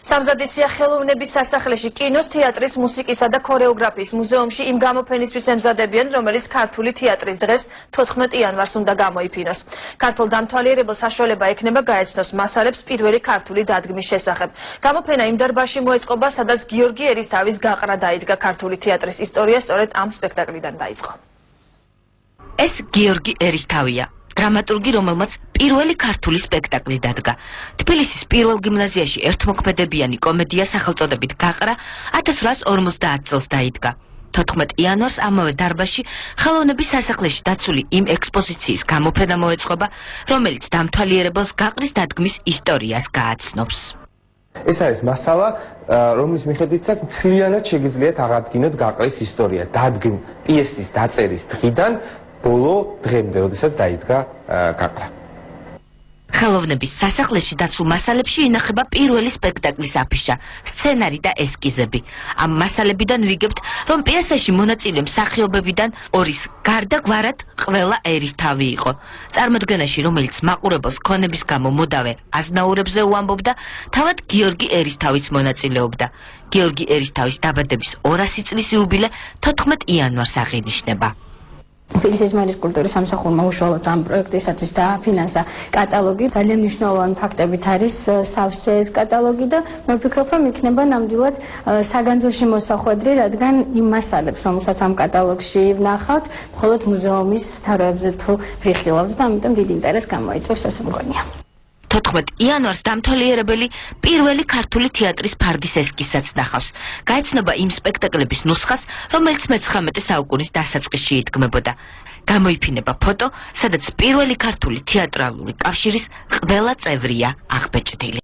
სამზადისია ხელოვნების სასახლეში კინოს, თეატრის, მუსიკისა და ქორეოგრაფიის მუზეუმში იმ გამოფენისთვის ემზადებიან, რომელიც ქართული თეატრის დღეს 14 იანვარს უნდა გამოიფინოს. ქართულ დამთვალიერებელს საშუალება ექნება გაეცნოს მასალებს პირველი ქართული დადგმის შესახებ. გამოფენა იმ დარბაზში მოეწყობა, სადაც გიორგი ერისთავის გაყრა დაიდგა. ქართული თეატრის ისტორია სწორედ ამ სპექტაკლიდან დაიწყო. ეს გიორგი ერისთავია. დრამატურგი, რომელმაც პირველი ქართული სპექტაკლი დადგა. თბილისის პირველ გიმნაზიაში ერთმოქმედებიანი კომედია სახელწოდებით გაყრა 1850 წელს დაიდგა. 14 იანვარს ამავე დარბაზში ხელოვნების სასახლეში დაცული იმ ექსპოზიციის გამოფენა მოეწყობა, რომელიც დამთვალიერებელს გაყრის დადგმის ისტორიას გააცნობს. ეს არის მასალა, რომლის მიხედვითაც მთლიანად შეგიძლიათ აღადგინოთ გაყრის ისტორია, პიესის დაწერის დღიდან ბოლო დღემდე, როდესაც დაიდგა გაყრა. ხელოვნების სასახლეში დაცულ მასალებში ინახება პირველი სპექტაკლის აფიშა, სცენარი და ესკიზები. ამ მასალებიდან ვიგებთ, რომ პიესაში მონაწილე მსახიობებიდან ორის გარდა გვარად ყველა ერისთავი იყო. წარმოდგენაში, რომელიც მაყურებელს ქონების გამო მოდავე აზნაურებზე უამბობდა, თავად გიორგი ერისთავიც მონაწილეობდა. გიორგი ერისთავის დაბადების 200 წლის იუბილე 14 იანვარს აღინიშნება. თბილისის მერის კულტურის სამსახურმა უშუალოდ ამ პროექტისათვის დააფინანსა კატალოგი. ძალიან მნიშვნელოვანი ფაქტებით არის სავსე ეს კატალოგი და მე ვფიქრობ, რომ იქნება ნამდვილად საგანძურში მოსახვედრი, რადგან იმ მასალებს, რომელსაც ამ კატალოგში ვნახავთ, მხოლოდ მუზეუმის თაროებზე თუ ვიხილავთ და ამიტომ დიდი ინტერესი გამოიწვევს, ასე მგონია. 14 იანვარს დამთვალიერებელი პირველი ქართული თეატრის ფარდის ესკიზსაც ნახავს. გაეცნობა იმ სპექტაკლების ნუსხას, რომელიც მე-19 საუკუნის დასაწყისში იდგმებოდა. გამოიფინება ფოტო, სადაც პირველი ქართული თეატრალური კავშირის ყველა წევრია აღბეჭდილი.